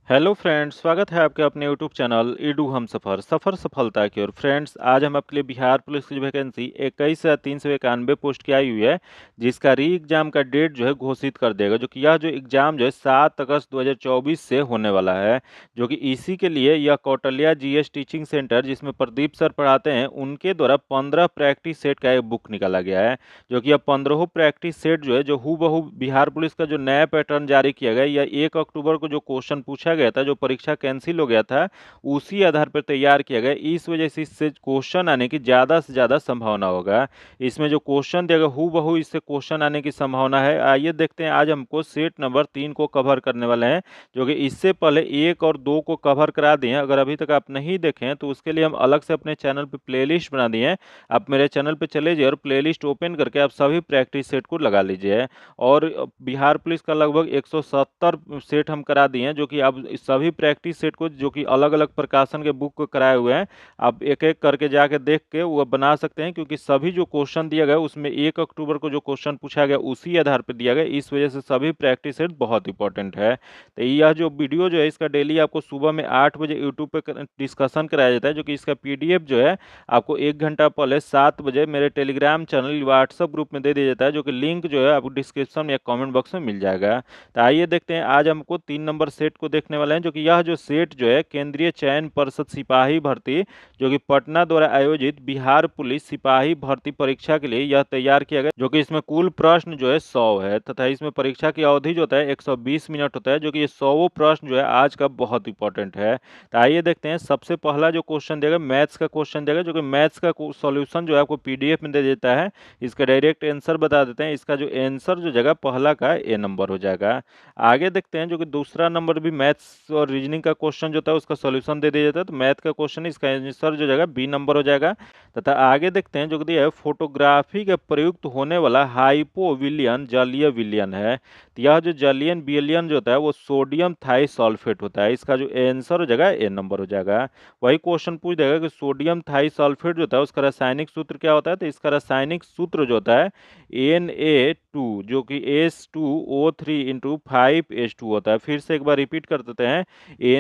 Hello friends, स्वागत है आपके अपने यूट्यूब चैनल ईडू हम सफ़र सफ़र सफलता की ओर। फ्रेंड्स, आज हम आपके लिए बिहार पुलिस की जो वैकेंसी 21,391 पोस्ट की आई हुई है, जिसका री एग्ज़ाम का डेट जो है घोषित कर देगा। जो कि यह जो एग्ज़ाम जो है 7 अगस्त 2024 से होने वाला है। जो कि इसी के लिए यह कौटल्या जीएस टीचिंग सेंटर, जिसमें प्रदीप सर पढ़ाते हैं, उनके द्वारा 15 प्रैक्टिस सेट का एक बुक निकाला गया है। जो कि यह 15 प्रैक्टिस सेट जो है, जो हूबहू बिहार पुलिस का जो नया पैटर्न जारी किया गया, यह 1 अक्टूबर को जो क्वेश्चन पूछा गया था, जो परीक्षा कैंसिल हो गया था, उसी आधार पर तैयार किया गया। इस वजह से इससे क्वेश्चन आने की ज़्यादा से ज़्यादा संभावना होगा। इसमें जो क्वेश्चन दिया गया हूबहू इससे क्वेश्चन आने की संभावना है। आइए देखते हैं, आज हमको सेट नंबर 3 को कवर करने वाले हैं, जो कि इससे पहले 1 और 2 को कवर करा दिए हैं। अगर अभी तक आप नहीं देखें तो उसके लिए हम अलग से अपने चैनल पर प्लेलिस्ट बना दिए हैं। आप मेरे चैनल पर चले जाइए और प्लेलिस्ट ओपन करके आप सभी प्रैक्टिस सेट को लगा लीजिए। और बिहार पुलिस का लगभग 170 सेट हम करा दिए हैं, जो कि अब सभी प्रैक्टिस सेट को, जो कि अलग अलग प्रकाशन के बुक को कराए हुए हैं, आप एक एक करके जाके देख के वो बना सकते हैं। क्योंकि सभी जो क्वेश्चन दिया गया उसमें 1 अक्टूबर को जो क्वेश्चन पूछा गया उसी आधार पर दिया गया। इस वजह से सभी प्रैक्टिस सेट बहुत इंपॉर्टेंट है। तो यह जो वीडियो जो है, इसका डेली आपको सुबह में 8 बजे यूट्यूब पे डिस्कशन कराया जाता है। जो कि इसका पीडीएफ जो है आपको 1 घंटा पहले 7 बजे मेरे टेलीग्राम चैनल व्हाट्सएप ग्रुप में दे दिया जाता है, जो कि लिंक जो है आपको डिस्क्रिप्शन या कमेंट बॉक्स में मिल जाएगा। तो आइए देखते हैं, आज हमको 3 नंबर सेट को देखने वाले हैं। जो कि यह जो सेट जो है केंद्रीय चयन परिषद सिपाही भर्ती, जो कि पटना द्वारा आयोजित बिहार पुलिस सिपाही भर्ती परीक्षा के लिए यह तैयार किया गया। जो कि इसमें कुल प्रश्न जो है 100 है, तथा इसमें परीक्षा की अवधि जो होता है 120 मिनट होता है। जो कि ये 100 प्रश्न जो है आज का बहुत इंपॉर्टेंट है। तो आइए देखते हैं, सबसे पहला जो क्वेश्चन देगा मैथ्स का क्वेश्चन देगा। जो कि मैथ्स का सॉल्यूशन जो है आपको पीडीएफ में दे देता है। इसका डायरेक्ट आंसर बता देते हैं। इसका जो आंसर जो जगह पहला का ए नंबर हो जाएगा। आगे देखते हैं, जो कि दूसरा नंबर भी मैथ्स और रीजनिंग का क्वेश्चन जो होता है उसका सॉल्यूशन दे दिया जाता है। तो मैथ का क्वेश्चन, इसका आंसर जो जगह बी नंबर हो जाएगा। तथा आगे देखते हैं, जो कि दिया है फोटोग्राफी के प्रयुक्त होने वाला हाइपोविलियन जलीय विलयन है। तो यह जो जलीय विलयन जो होता है वो सोडियम थाइसल्फेट होता है। इसका जो आंसर हो जाएगा ए नंबर हो जाएगा। वही क्वेश्चन पूछ देगा कि सोडियम थाइसल्फेट जो होता है उसका रासायनिक सूत्र क्या होता है। तो इसका रासायनिक सूत्र जो होता है Na2, जो कि H2O3 इंटू 5H2 होता है। फिर से एक बार रिपीट कर देते हैं,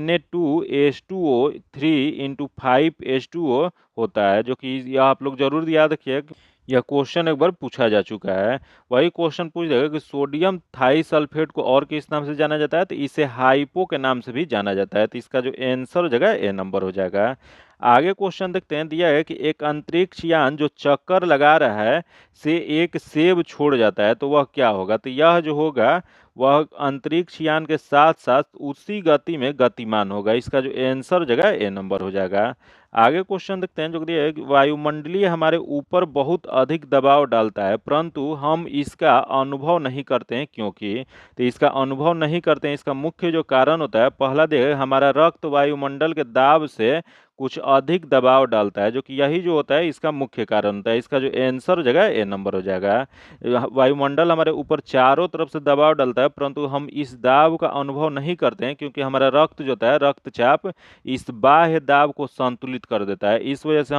Na2H2O3 इंटू 5H2O होता है। जो कि यह आप लोग जरूर याद रखिए, यह क्वेश्चन एक बार पूछा जा चुका है। वही क्वेश्चन पूछ देगा कि सोडियम थाइसल्फेट को और किस नाम से जाना जाता है। तो इसे हाइपो के नाम से भी जाना जाता है। तो इसका जो आंसर हो जाएगा ए नंबर हो जाएगा। आगे क्वेश्चन देखते हैं, दिया है कि एक अंतरिक्ष यान जो चक्कर लगा रहा है से एक सेब छोड़ जाता है, तो वह क्या होगा। तो यह जो होगा वह अंतरिक्ष यान के साथ साथ उसी गति में गतिमान होगा। इसका जो आंसर जगह ए नंबर हो जाएगा। आगे क्वेश्चन देखते हैं, जो दिया है कि वायुमंडलीय हमारे ऊपर बहुत अधिक दबाव डालता है, परंतु हम इसका अनुभव नहीं करते हैं, क्योंकि। तो इसका अनुभव नहीं करते हैं, इसका मुख्य जो कारण होता है, पहला देखिए, हमारा रक्त वायुमंडल के दाब से कुछ अधिक दबाव डालता है। जो कि यही जो होता है इसका मुख्य कारण होता है। इसका जो आंसर हो जाएगा ए नंबर हो जाएगा। वायुमंडल हमारे ऊपर चारों तरफ से दबाव डालता है, परंतु हम इस दाब का अनुभव नहीं करते हैं, क्योंकि हमारा रक्त जो होता है, रक्तचाप इस बाह्य दाब को संतुलित कर देता है। इस वजह से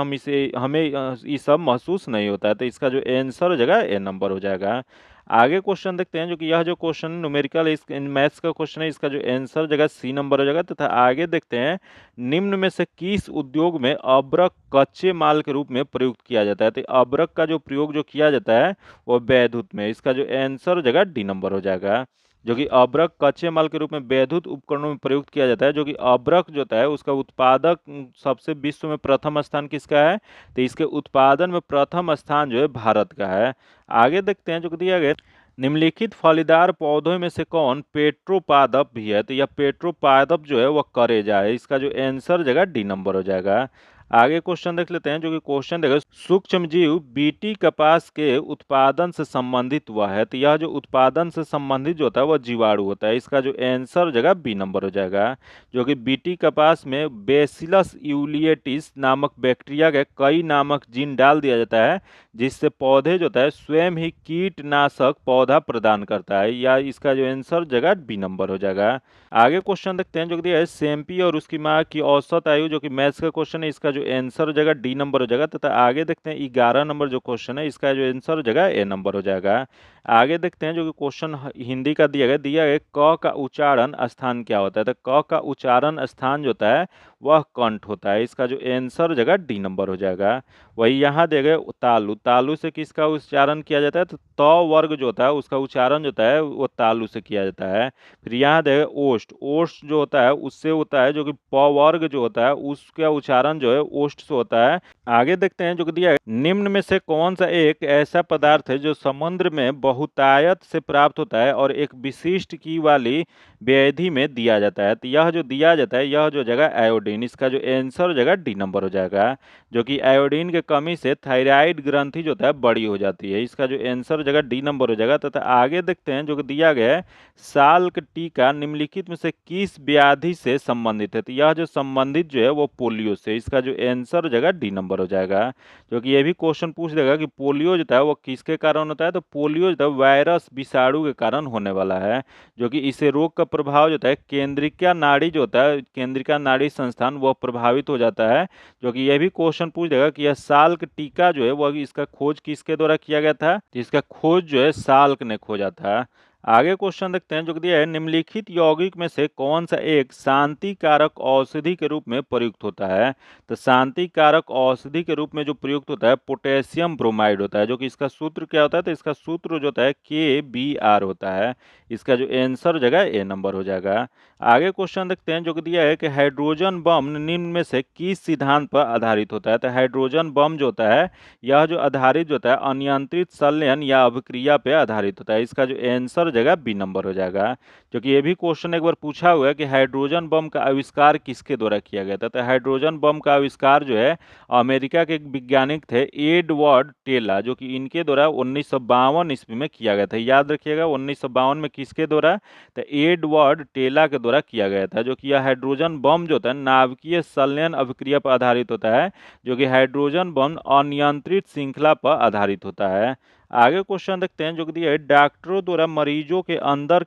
हमें ये सब महसूस नहीं होता है। तो इसका जो आंसर हो जाएगा ए नंबर हो जाएगा। आगे क्वेश्चन देखते हैं, जो कि यह जो क्वेश्चन न्यूमेरिकल इस मैथ्स का क्वेश्चन है, इसका जो आंसर जगह सी नंबर हो जाएगा। तथा आगे देखते हैं, निम्न में से किस उद्योग में अब्रक कच्चे माल के रूप में प्रयुक्त किया जाता है। तो अब्रक का जो प्रयोग जो किया जाता है वो वैद्युत में। इसका जो आंसर हो जाएगा डी नंबर हो जाएगा। जो कि अब्रक कच्चे माल के रूप में वैद्युत उपकरणों में प्रयुक्त किया जाता है। जो कि अब्रक जो होता है उसका उत्पादक सबसे विश्व में प्रथम स्थान किसका है। तो इसके उत्पादन में प्रथम स्थान जो है भारत का है। आगे देखते हैं, जो कि दिया गया, निम्नलिखित फलीदार पौधों में से कौन पेट्रोपादप भी है। तो यह पेट्रोपादप जो है वह करेजा है। इसका जो आंसर जगह डी नंबर हो जाएगा। आगे क्वेश्चन देख लेते हैं, जो कि क्वेश्चन देखो, सूक्ष्म जीव बीटी कपास के उत्पादन से संबंधित हुआ है। तो यह जो उत्पादन से संबंधित जो होता है वह जीवाणु होता है। इसका जो आंसर जगह बी नंबर हो जाएगा। जो कि बीटी कपास में बेसिलस यूलिएटिस नामक बैक्टीरिया के कई नामक जीन डाल दिया जाता है, जिससे पौधे जो होता है स्वयं ही कीटनाशक पौधा प्रदान करता है। या इसका जो आंसर जगह बी नंबर हो जाएगा। आगे क्वेश्चन देखते हैं, जो दिया है, सेम्पी और उसकी माँ की औसत आयु, जो कि मैथ्स का क्वेश्चन है, इसका जो आंसर हो जाएगा डी नंबर हो जाएगा। तथा आगे देखते हैं 11 नंबर जो क्वेश्चन है, इसका जो आंसर हो जाएगा ए नंबर हो जाएगा। आगे देखते हैं जो कि क्वेश्चन हिंदी का दिया गया क का उच्चारण स्थान क्या होता है। तो क का उच्चारण स्थान जो होता है वह कंठ होता है। इसका जो आंसर जगह डी नंबर हो जाएगा। वही यहाँ दिया गया तालु, तालु से किसका उच्चारण किया जाता है? तो त वर्ग जो होता है उसका उच्चारण जो होता है वो तालु से किया जाता है। फिर यहाँ दिया गया ओष्ठ, ओष्ठ जो होता है उससे होता है जो कि प वर्ग जो होता है उसका उच्चारण जो है ओष्ठ से होता है। आगे देखते हैं जो कि दिया है निम्न में से कौन सा एक ऐसा पदार्थ है जो समुद्र में बहुतायत से प्राप्त होता है और एक विशिष्ट की वाली व्याधि में दिया जाता है। तो यह जो दिया जाता है यह जो जगह आयोडीन, इसका जो आंसर जगह डी नंबर हो जाएगा। जो कि आयोडीन के कमी से थायराइड ग्रंथि जो होता है बड़ी हो जाती है। इसका जो आंसर जगह डी नंबर हो जाएगा। तथा आगे देखते हैं जो कि दिया गया है साल्क टीका निम्नलिखित में से किस व्याधि से संबंधित है। तो यह जो संबंधित जो है वो पोलियो से। इसका जो आंसर जगह डी नंबर हो जाएगा। जो कि ये भी क्वेश्चन पूछ देगा कि पोलियो जो है वो किसके कारण होता है। तो पोलियो जो है वायरस विषाणु के कारण होने वाला है। जो कि इसे रोग का प्रभाव जो होता है केंद्रिका नाड़ी जो होता है, केंद्रिका नाड़ी संस्थान वह प्रभावित हो जाता है। जो कि यह भी क्वेश्चन पूछ देगा कि यह साल्क टीका जो है वह इसका खोज किसके द्वारा किया गया था। इसका खोज जो है साल्क ने खोजा था। आगे क्वेश्चन देखते हैं जो कि दिया है निम्नलिखित यौगिक में से कौन सा एक शांति कारक औषधि के रूप में प्रयुक्त होता है। तो शांति कारक औषधि के रूप में जो प्रयुक्त होता है पोटेशियम ब्रोमाइड होता है। जो कि इसका सूत्र क्या होता है? तो इसका सूत्र जो होता है KBr होता है। इसका जो आंसर जगह ए नंबर हो जाएगा। आगे क्वेश्चन देखते हैं जो कि दिया है कि हाइड्रोजन बम निम्न में से किस सिद्धांत पर आधारित होता है। तो हाइड्रोजन बम जो होता है यह जो आधारित जो होता है अनियंत्रित संलयन या अभिक्रिया पे आधारित होता है। इसका जो आंसर जगह बी नंबर हो जाएगा। जो कि ये भी क्वेश्चन एक बार पूछा हुआ है कि हाइड्रोजन बम का आविष्कार किसके द्वारा किया गया था। तो हाइड्रोजन बम का आविष्कार जो है अमेरिका के एक वैज्ञानिक थे एडवर्ड टेला, जो कि इनके द्वारा 1952 ईस्वी में किया गया था। याद रखिएगा 1952 में किसके द्वारा? तो एडवर्ड टेला के द्वारा किया गया था। जो कि यह हाइड्रोजन बम जो होता है नाभिकीय संलयन अभिक्रिया पर आधारित होता है। जो कि हाइड्रोजन बम अनियंत्रित श्रृंखला पर आधारित होता है। आगे क्वेश्चन देखते हैं जो कि दिया है डॉक्टरों द्वारा मरीजों के अंदर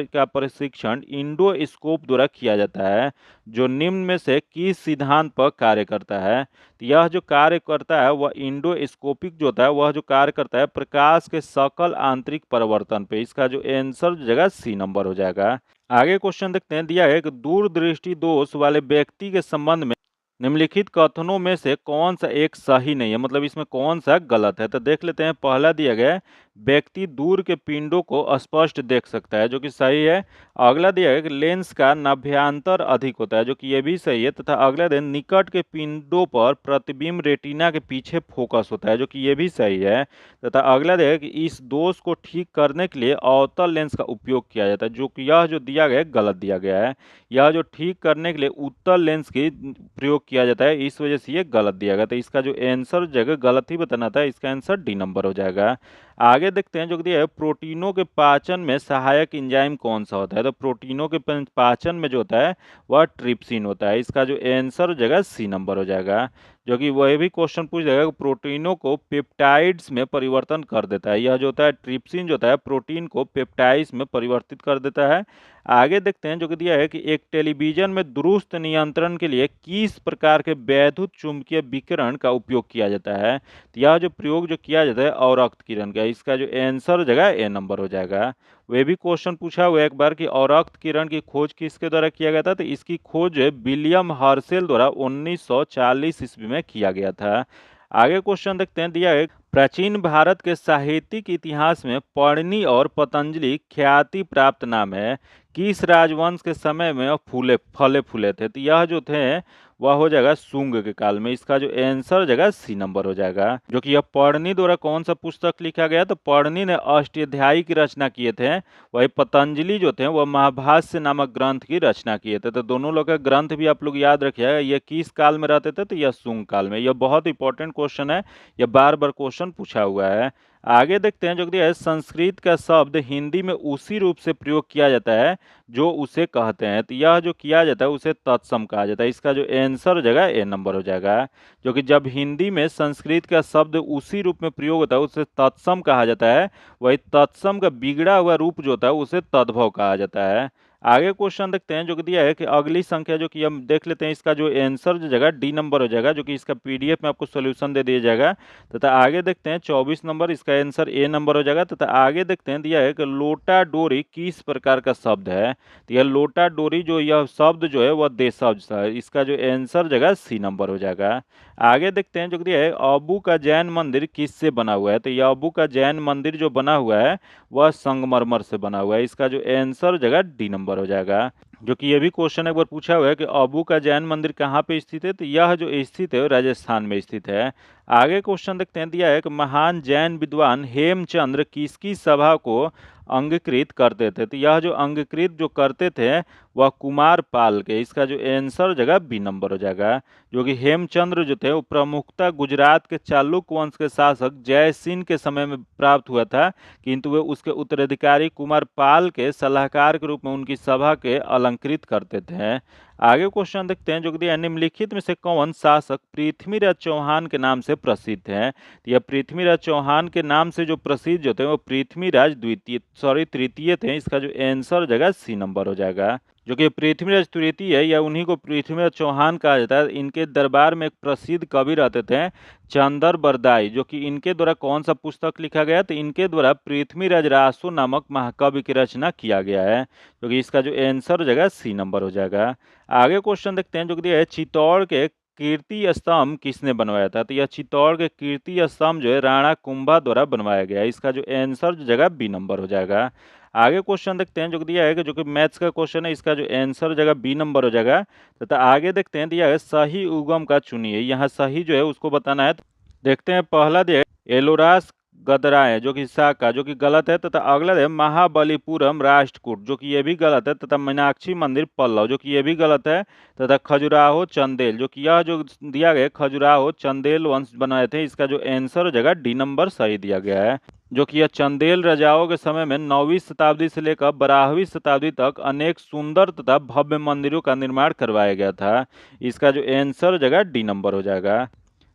का प्रशिक्षण इंडोस्कोप द्वारा किया जाता है जो निम्न में से किस सिद्धांत पर कार्य करता है। तो यह जो कार्य करता है वह इंडोस्कोपिक जो होता है वह जो कार्य करता है प्रकाश के सकल आंतरिक परिवर्तन पे। इसका जो आंसर जगह सी नंबर हो जाएगा। आगे क्वेश्चन देखते हैं दिया है कि दूरदृष्टि दोष वाले व्यक्ति के संबंध में निम्नलिखित कथनों में से कौन सा एक सही नहीं है, मतलब इसमें कौन सा गलत है। तो देख लेते हैं। पहला दिया गया है व्यक्ति दूर के पिंडों को स्पष्ट देख सकता है, जो कि सही है। अगला दिया है कि लेंस का नाभ्यांतर अधिक होता है, जो कि यह भी सही है। तथा अगला दिन निकट के पिंडों पर प्रतिबिंब रेटिना के पीछे फोकस होता है, जो कि यह भी सही है। तथा अगला दिया है कि इस दोष को ठीक करने के लिए अवतल लेंस का उपयोग किया जाता है, जो कि यह जो दिया गया है गलत दिया गया है। यह जो ठीक करने के लिए उत्तल लेंस की प्रयोग किया जाता है, इस वजह से ये गलत दिया गया। तो इसका जो आंसर जगह गलत ही बताना था। इसका आंसर डी नंबर हो जाएगा। आगे देखते हैं जो कि दिया है प्रोटीनों के पाचन में सहायक एंजाइम कौन सा होता है। तो प्रोटीनों के पाचन में जो होता है वह ट्रिप्सिन होता है। इसका जो आंसर जगह सी नंबर हो जाएगा। जो कि वह भी क्वेश्चन पूछ जाएगा कि प्रोटीनों को पेप्टाइड्स में परिवर्तन कर देता है। यह जो होता है ट्रिप्सिन जो होता है प्रोटीन को पेप्टाइड्स में परिवर्तित कर देता है। आगे देखते हैं जो कि दिया है कि एक टेलीविजन में दुरुस्त नियंत्रण के लिए किस प्रकार के वैद्युत चुंबकीय विकिरण का उपयोग किया जाता है। तो यह जो प्रयोग जो किया जाता है अवरक्त किरण का। इसका जो आंसर जगह ए नंबर हो जाएगा। वे भी क्वेश्चन पूछा हुआ है एक बार कि अवरक्त किरण की खोज किसके द्वारा किया गया था। तो इसकी खोज विलियम हर्शेल द्वारा 1940 ईस्वी में किया गया था। आगे क्वेश्चन देखते हैं। दिया है प्राचीन भारत के साहित्यिक इतिहास में पढ़नी और पतंजलि ख्याति प्राप्त नाम है। किस राजवंश के समय में फले फूले थे। तो यह जो थे वह हो जाएगा शुंग के काल में। इसका जो आंसर जगह सी नंबर हो जाएगा। जो कि यह पढ़नी द्वारा कौन सा पुस्तक लिखा गया। तो पढ़नी ने अष्टाध्यायी की रचना किए थे। वही पतंजलि जो थे वह महाभाष्य नामक ग्रंथ की रचना किए थे। तो दोनों लोग का ग्रंथ भी आप लोग याद रखिएगा। यह किस काल में रहते थे। तो यह शुंग काल में। यह बहुत इंपॉर्टेंट क्वेश्चन है। यह बार बार क्वेश्चन पूछा हुआ है। आगे देखते हैं जो कि है संस्कृत का शब्द हिंदी में उसी रूप से प्रयोग किया जाता है जो उसे कहते हैं। तो यह जो किया जाता है उसे तत्सम कहा जाता है। इसका जो आंसर जगह ए नंबर हो जाएगा। जो कि जब हिंदी में संस्कृत का शब्द उसी रूप में प्रयोग होता है उसे तत्सम कहा जाता है। वही तत्सम का बिगड़ा हुआ रूप जो होता है उसे तद्भव कहा जाता है। आगे क्वेश्चन देखते हैं जो कि दिया है कि अगली संख्या जो कि हम देख लेते हैं, इसका जो आंसर जो जगह डी नंबर हो जाएगा, जो कि इसका पीडीएफ में आपको सॉल्यूशन दे दिया जाएगा। तथा आगे देखते हैं 24 नंबर, इसका आंसर ए नंबर हो जाएगा। तथा आगे देखते हैं दिया है कि लोटा डोरी किस प्रकार का शब्द है, तो यह लोटा डोरी जो यह शब्द जो है वह देशज है, इसका जो आंसर जगह सी नंबर हो जाएगा। आगे देखते हैं जो कि दिया है अबू का जैन मंदिर किससे बना हुआ है, तो यह अबू का जैन मंदिर जो बना हुआ है वह संगमरमर से बना हुआ है, इसका जो आंसर जगह डी नंबर हो जाएगा। जो कि ये भी क्वेश्चन एक बार पूछा हुआ है कि अबू का जैन मंदिर कहाँ पे स्थित है, तो यह जो स्थित है राजस्थान में स्थित है। आगे क्वेश्चन देखते हैं दिया है कि महान जैन विद्वान हेमचंद्र किसकी सभा को अंगीकृत करते थे, तो यह जो अंगीकृत जो करते थे वह कुमार पाल के, इसका जो आंसर जगह बी नंबर हो जाएगा। जो कि हेमचंद्र जो थे वो प्रमुखता गुजरात के चालुक्य वंश के शासक जयसिंह के समय में प्राप्त हुआ था, किंतु वे उसके उत्तराधिकारी कुमार पाल के सलाहकार के रूप में उनकी सभा के अलंकृत करते थे। आगे क्वेश्चन देखते हैं जो कि दिया है, निम्नलिखित में से कौन शासक पृथ्वीराज चौहान के नाम से प्रसिद्ध है, तो यह पृथ्वीराज चौहान के नाम से जो प्रसिद्ध जो थे वो पृथ्वीराज तृतीय थे, इसका जो आंसर जगह सी नंबर हो जाएगा। जो कि पृथ्वीराज तृतीय है या उन्हीं को पृथ्वीराज चौहान कहा जाता है। इनके दरबार में एक प्रसिद्ध कवि रहते थे चंदर बरदाई, जो कि इनके द्वारा कौन सा पुस्तक लिखा गया, तो इनके द्वारा पृथ्वीराज रासो नामक महाकाव्य की रचना किया गया है, जो कि इसका जो आंसर जगह सी नंबर हो जाएगा। आगे क्वेश्चन देखते हैं जो कि दिया है चित्तौड़ के कीर्ति स्तंभ किसने बनवाया था, तो यह चित्तौड़ के कीर्ति स्तंभ जो है राणा कुंभा द्वारा बनवाया गया है, इसका जो आंसर जगह बी नंबर हो जाएगा। आगे क्वेश्चन देखते हैं जो कि दिया है कि जो कि मैथ्स का क्वेश्चन है, इसका जो आंसर जगह बी नंबर हो जाएगा। तथा आगे देखते हैं दिया है सही उगम का चुनिए, यहाँ सही जो है उसको बताना है। तो देखते हैं पहला दिया है एलोरास गदराए जो कि सा का जो कि गलत है, तथा अगला है महाबलीपुरम राष्ट्रकूट जो कि ये भी गलत है, तथा मीनाक्षी मंदिर पल्लव जो कि ये भी गलत है, तथा खजुराहो चंदेल जो कि यह जो दिया गया खजुराहो चंदेल वंश बनाए थे, इसका जो आंसर जगह डी नंबर सही दिया गया है। जो कि यह चंदेल राजाओं के समय में 9वीं शताब्दी से लेकर 12वीं शताब्दी तक अनेक सुंदर तथा भव्य मंदिरों का निर्माण करवाया गया था, इसका जो आंसर जगह डी नंबर हो जाएगा।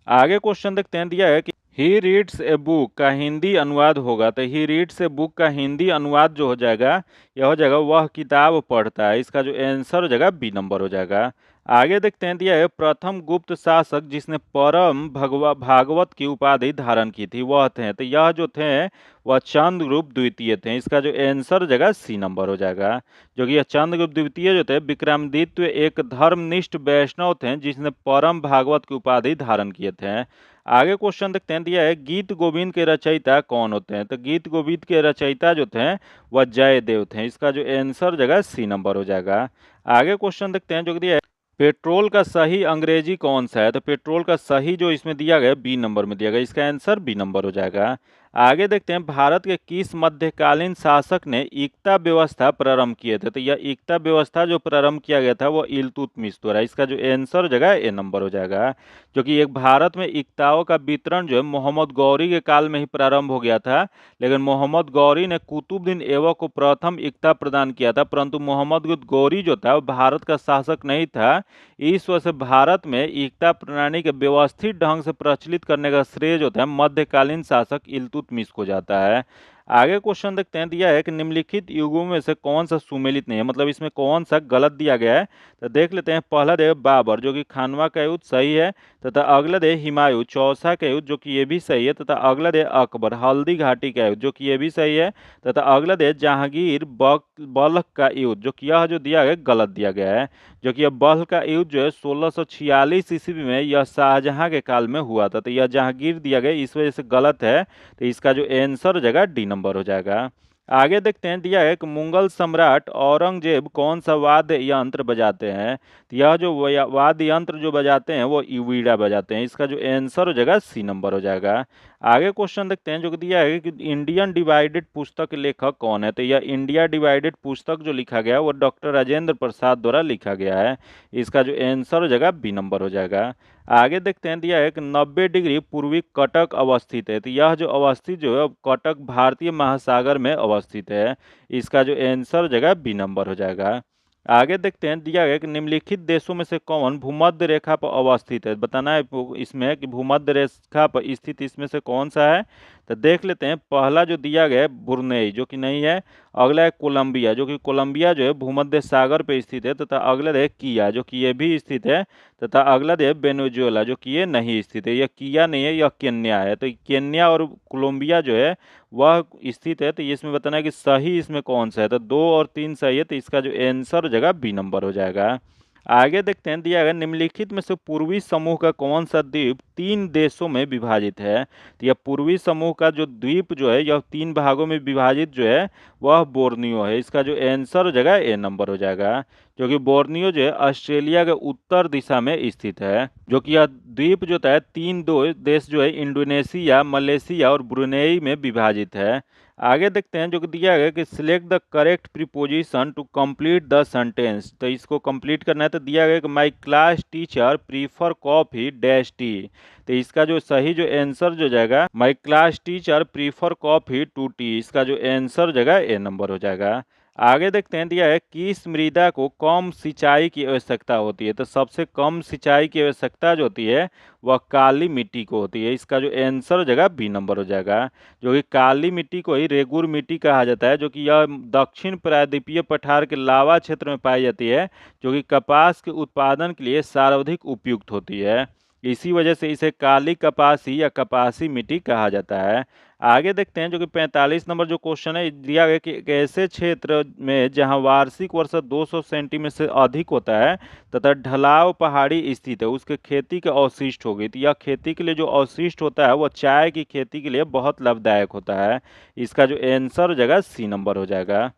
आगे क्वेश्चन देखते हैं दिया है कि ही रीड्स ए बुक का हिंदी अनुवाद होगा, तो ही रीड्स ए बुक का हिंदी अनुवाद जो हो जाएगा यह हो जाएगा वह किताब पढ़ता है, इसका जो आंसर हो जाएगा बी नंबर हो जाएगा। आगे देखते हैं दिया है प्रथम गुप्त शासक जिसने परम भागवत की उपाधि धारण की थी वह थे, तो यह जो थे वह चंद्रगुप्त द्वितीय थे, इसका जो आंसर जगह सी नंबर हो जाएगा। जो कि यह चंद्रगुप्त द्वितीय जो थे विक्रमादित्य एक धर्मनिष्ठ वैष्णव थे जिसने परम भागवत की उपाधि धारण किए थे। आगे क्वेश्चन देखते हैं दिया है गीत गोविंद के रचयिता कौन होते हैं, तो गीत गोविंद के रचयिता जो थे वह जयदेव थे, इसका जो आंसर जगह सी नंबर हो जाएगा। आगे क्वेश्चन देखते हैं जो कि दिया है पेट्रोल का सही अंग्रेजी कौन सा है, तो पेट्रोल का सही जो इसमें दिया गया बी नंबर में दिया गया, इसका आंसर बी नंबर हो जाएगा। आगे देखते हैं भारत के किस मध्यकालीन शासक ने इक्ता व्यवस्था प्रारंभ किए थे, तो यह इक्ता व्यवस्था जो प्रारंभ किया गया था वो इल्तुतमिश द्वारा, इसका जो आंसर जगह ए नंबर हो जाएगा। जो कि एक भारत में इक्ताओं का वितरण जो है मोहम्मद गौरी के काल में ही प्रारंभ हो गया था, लेकिन मोहम्मद गौरी ने कुतुबुद्दीन ऐबक को प्रथम इक्ता प्रदान किया था, परंतु मोहम्मद गौरी जो था वो भारत का शासक नहीं था, इस वजह से भारत में एकता प्रणाली के व्यवस्थित ढंग से प्रचलित करने का श्रेय जो है मध्यकालीन शासक इल्तुतमिश को जाता है। आगे क्वेश्चन देखते हैं दिया है कि निम्नलिखित युगों में से कौन सा सुमेलित नहीं है, मतलब इसमें कौन सा गलत दिया गया है, तो देख लेते हैं। पहला दे बाबर जो कि खानवा का युद्ध सही है, तथा अगला दे हुमायूं चौसा का युद्ध जो कि ये भी सही है, तथा अगला दे अकबर हल्दी घाटी का युद्ध जो कि ये भी सही है, तथा अगला दे जहांगीर बल्ख का युद्ध जो कि यह जो दिया गया गलत दिया गया है। जो कि यह बल्ख का युद्ध जो है 1646 ईस्वी में यह शाहजहां के काल में हुआ था, तो यह जहांगीर दिया गया इस वजह से गलत है, तो इसका जो आंसर जगह डी नंबर हो जाएगा। आगे देखते हैं दिया है कि मुगल सम्राट औरंगजेब कौन सा वाद्य यंत्र बजाते हैं, तो यह जो वाद्य यंत्र जो बजाते हैं वो वीणा बजाते हैं, इसका जो आंसर हो जाएगा सी नंबर हो जाएगा। आगे क्वेश्चन देखते हैं जो कि दिया है कि इंडियन डिवाइडेड पुस्तक के लेखक कौन है, तो यह इंडिया डिवाइडेड पुस्तक जो लिखा गया है वो डॉक्टर राजेंद्र प्रसाद द्वारा लिखा गया है, इसका जो आंसर हो जाएगा बी नंबर हो जाएगा। आगे देखते हैं दिया है कि 90 डिग्री पूर्वी कटक अवस्थित है, तो यह जो अवस्थित जो है कटक भारतीय महासागर में अवस्थित है, इसका जो आंसर जगह बी नंबर हो जाएगा। आगे देखते हैं दिया गया कि निम्नलिखित देशों में से कौन भूमध्य रेखा पर अवस्थित है, बताना है इसमें कि भूमध्य रेखा पर स्थित इसमें से कौन सा है, तो देख लेते हैं, पहला जो दिया गया है ब्रुनेई जो कि नहीं है, अगला है कोलंबिया जो कि कोलंबिया जो है भूमध्य सागर पे स्थित है, तथा अगला है किया जो कि ये भी स्थित है, तथा अगला है वेनेजुएला जो कि ये नहीं स्थित है। यह किया नहीं है, यह केन्या है। तो केन्या और कोलंबिया जो है वह स्थित है। तो ये इसमें बताना है कि सही इसमें कौन सा है। तो 2 और 3 सही है, तो इसका जो आंसर हो जाएगा बी नंबर हो जाएगा। आगे देखते हैं, दिया गया निम्नलिखित में से पूर्वी समूह का कौन सा द्वीप 3 देशों में विभाजित है। तो यह पूर्वी समूह का जो द्वीप जो है यह 3 भागों में विभाजित जो है वह बोर्नियो है। इसका जो आंसर हो जाएगा ए नंबर हो जाएगा, जो कि बोर्नियो जो है ऑस्ट्रेलिया के उत्तर दिशा में स्थित है। जो कि यह द्वीप जो है 3 देश जो है इंडोनेशिया, मलेशिया और ब्रुनेई में विभाजित है। आगे देखते हैं, जो कि दिया गया कि select the correct preposition to complete the sentence. तो इसको कंप्लीट करना है, तो दिया गया कि my class teacher prefer coffee dash tea. तो इसका जो सही जो आंसर जो जाएगा, my class teacher prefer coffee to tea, इसका जो आंसर जाएगा ए नंबर हो जाएगा। आगे देखते हैं, दिया है किस मृदा को कम सिंचाई की आवश्यकता होती है। तो सबसे कम सिंचाई की आवश्यकता जो होती है वह काली मिट्टी को होती है। इसका जो आंसर हो जाएगा बी नंबर हो जाएगा, जो कि काली मिट्टी को ही रेगुर मिट्टी कहा जाता है, जो कि यह दक्षिण प्रायद्वीपीय पठार के लावा क्षेत्र में पाई जाती है, जो कि कपास के उत्पादन के लिए सर्वाधिक उपयुक्त होती है। इसी वजह से इसे काली कपासी या कपासी मिट्टी कहा जाता है। आगे देखते हैं, जो कि 45 नंबर जो क्वेश्चन है, दिया गया कि एक ऐसे क्षेत्र में जहां वार्षिक वर्षा 200 सेंटीमीटर से अधिक होता है तथा ढलाव पहाड़ी स्थित है, उसके खेती के अवशिष्ट हो गई। तो यह खेती के लिए जो अवशिष्ट होता है वह चाय की खेती के लिए बहुत लाभदायक होता है। इसका जो आंसर हो जाएगा सी नंबर हो जाएगा।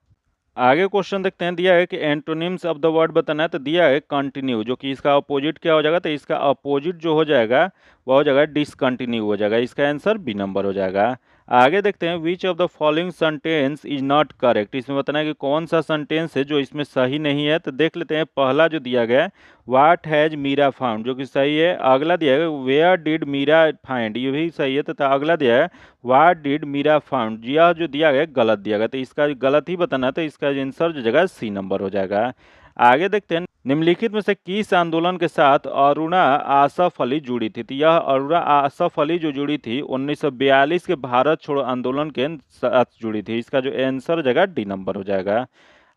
आगे क्वेश्चन देखते हैं, दिया है कि एंटोनिम्स ऑफ द वर्ड बताना है। तो दिया है कंटिन्यू, जो कि इसका अपोजिट क्या हो जाएगा। तो इसका अपोजिट जो हो जाएगा वह हो जाएगा डिसकंटिन्यू हो जाएगा। इसका आंसर बी नंबर हो जाएगा। आगे देखते हैं, which of the following sentence is not correct. इसमें बताना है कि कौन सा सेंटेंस है जो इसमें सही नहीं है। तो देख लेते हैं, पहला जो दिया गया है व्हाट हैज मीरा फाउंड, जो कि सही है। अगला दिया गया वेयर डिड मीरा फाइंड, ये भी सही है। तथा अगला दिया है व्हाट डिड मीरा फाउंड, यह जो दिया गया गलत दिया गया। तो इसका गलत ही बताना है, तो इसका आंसर जो जगह सी नंबर हो जाएगा। आगे देखते हैं, निम्नलिखित में से किस आंदोलन के साथ अरुणा आसफ अली जुड़ी थी। तो यह अरुणा आसफ अली जो जुड़ी थी 1942 के भारत छोड़ो आंदोलन के साथ जुड़ी थी। इसका जो आंसर जगह डी नंबर हो जाएगा।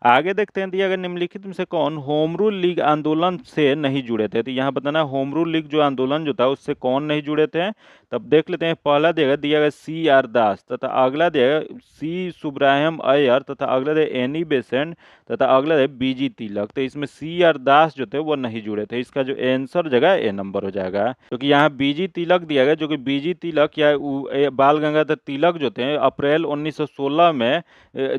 आगे देखते हैं, दिया गया निम्नलिखित में से कौन होम रूल लीग आंदोलन से नहीं जुड़े थे। तो यहाँ बताना होम रूल लीग जो आंदोलन जो था उससे कौन नहीं जुड़े थे। तब देख लेते हैं, पहला दिया गया सी आर दास, तथा अगला दिया गया सी सुब्राहम अय्यर, तथा अगला दिया एनी बेसेंट, तथा अगला है बीजी तिलक। तो इसमें सी आर दास जो थे वो नहीं जुड़े थे। इसका जो आंसर जगह ए नंबर हो जाएगा, क्योंकि यहाँ बीजी तिलक दिया गया, जो कि बीजी तिलक या बाल गंगाधर तिलक जो थे अप्रैल 1916 में,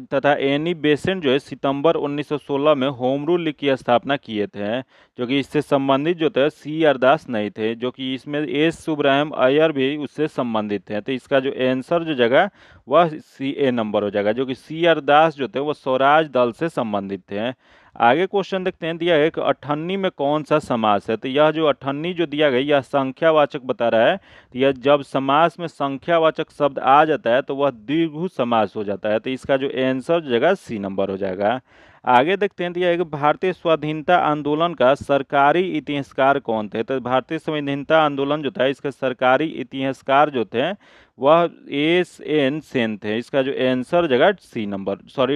तथा एनी बेसेंट जो है सितंबर 1916 में होम रूल लीग की स्थापना किए थे। जो कि इससे संबंधित जो थे सी आर दास नहीं थे, जो कि इसमें एस सुब्राहम अय्यर भी उससे संबंधित थे। तो इसका जो आंसर जो जगह वह सी ए नंबर हो जाएगा, जो कि सी आर दास जो थे वो स्वराज दल से संबंधित थे। आगे क्वेश्चन देखते हैं, दिया है कि अठन्नी में कौन सा समास है। तो यह जो अठन्नी जो दिया गया यह संख्यावाचक बता रहा है। तो यह जब समास में संख्यावाचक शब्द आ जाता है तो वह द्विगु समास हो जाता है। तो इसका जो आंसर जगह सी नंबर हो जाएगा। आगे देखते हैं, दिया है कि भारतीय स्वाधीनता आंदोलन का सरकारी इतिहासकार कौन थे। तो भारतीय स्वाधीनता आंदोलन जो था इसके सरकारी इतिहासकार जो थे वह एस एन सेन थे। इसका जो आंसर जगह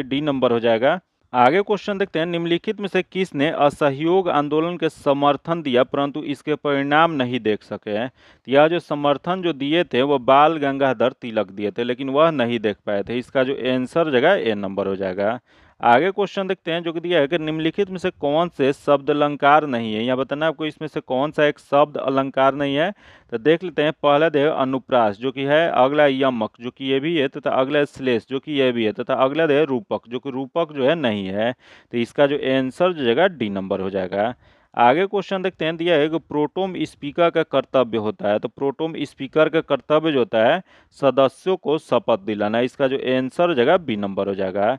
डी नंबर हो जाएगा। आगे क्वेश्चन देखते हैं, निम्नलिखित में से किसने असहयोग आंदोलन के समर्थन दिया परंतु इसके परिणाम नहीं देख सके हैं। तो यह जो समर्थन जो दिए थे वो बाल गंगाधर तिलक दिए थे, लेकिन वह नहीं देख पाए थे। इसका जो आंसर जगह ए नंबर हो जाएगा। आगे क्वेश्चन देखते हैं, जो कि दिया है कि निम्नलिखित में से कौन से शब्द अलंकार नहीं है। यहाँ बताना आपको इसमें से कौन सा एक शब्द अलंकार नहीं है। तो देख लेते हैं, पहला देगा अनुप्रास जो कि है, अगला यमक जो कि ये भी है, तथा अगला श्लेष जो कि ये भी है, तथा अगला देगा रूपक जो कि रूपक जो है नहीं है। तो इसका जो आंसर जो जगह डी नंबर हो जाएगा। आगे क्वेश्चन देखते हैं, दिया है कि प्रोटोम स्पीकर का कर्तव्य होता है। तो प्रोटोम स्पीकर का कर्तव्य जो होता है सदस्यों को शपथ दिलाना। इसका जो आंसर जगह बी नंबर हो जाएगा,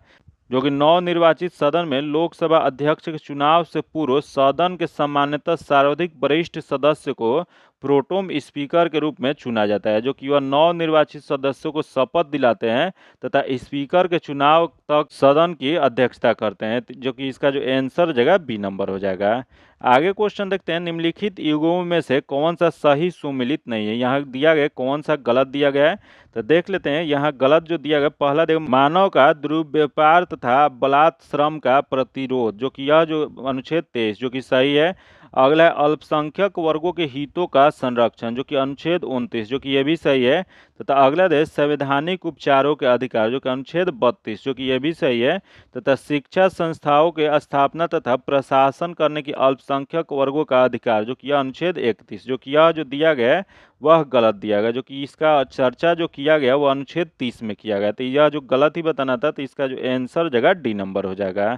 जो कि नवनिर्वाचित सदन में लोकसभा अध्यक्ष के चुनाव से पूर्व सदन के सामान्यतः सर्वाधिक वरिष्ठ सदस्य को प्रोटोम स्पीकर के रूप में चुना जाता है, जो कि वह नवनिर्वाचित सदस्यों को शपथ दिलाते हैं तथा स्पीकर के चुनाव तक सदन की अध्यक्षता करते हैं, जो कि इसका जो आंसर जगह बी नंबर हो जाएगा। आगे क्वेश्चन देखते हैं, निम्नलिखित युगों में से कौन सा सही सुमिलित नहीं है। यहाँ दिया गया कौन सा गलत दिया गया है, तो देख लेते हैं। यहाँ गलत जो दिया गया, पहला देखो, मानव का दुर्व्यापार तथा बलात् श्रम का प्रतिरोध, जो कि यह जो अनुच्छेद 23 जो कि सही है। अगला है अल्पसंख्यक वर्गों के हितों का संरक्षण, जो कि अनुच्छेद 29 जो कि यह भी सही है। तथा अगला है संवैधानिक उपचारों के अधिकार, जो कि अनुच्छेद 32 जो कि यह भी सही है। तथा शिक्षा संस्थाओं के स्थापना तथा प्रशासन करने की अल्पसंख्यक वर्गों का अधिकार, जो कि यह अनुच्छेद 31 जो कि यह जो दिया गया है वह गलत दिया गया, जो कि इसका चर्चा जो किया गया वह अनुच्छेद 30 में किया गया। तो यह जो गलत ही बताना था, तो इसका जो आंसर जगह डी नंबर हो जाएगा।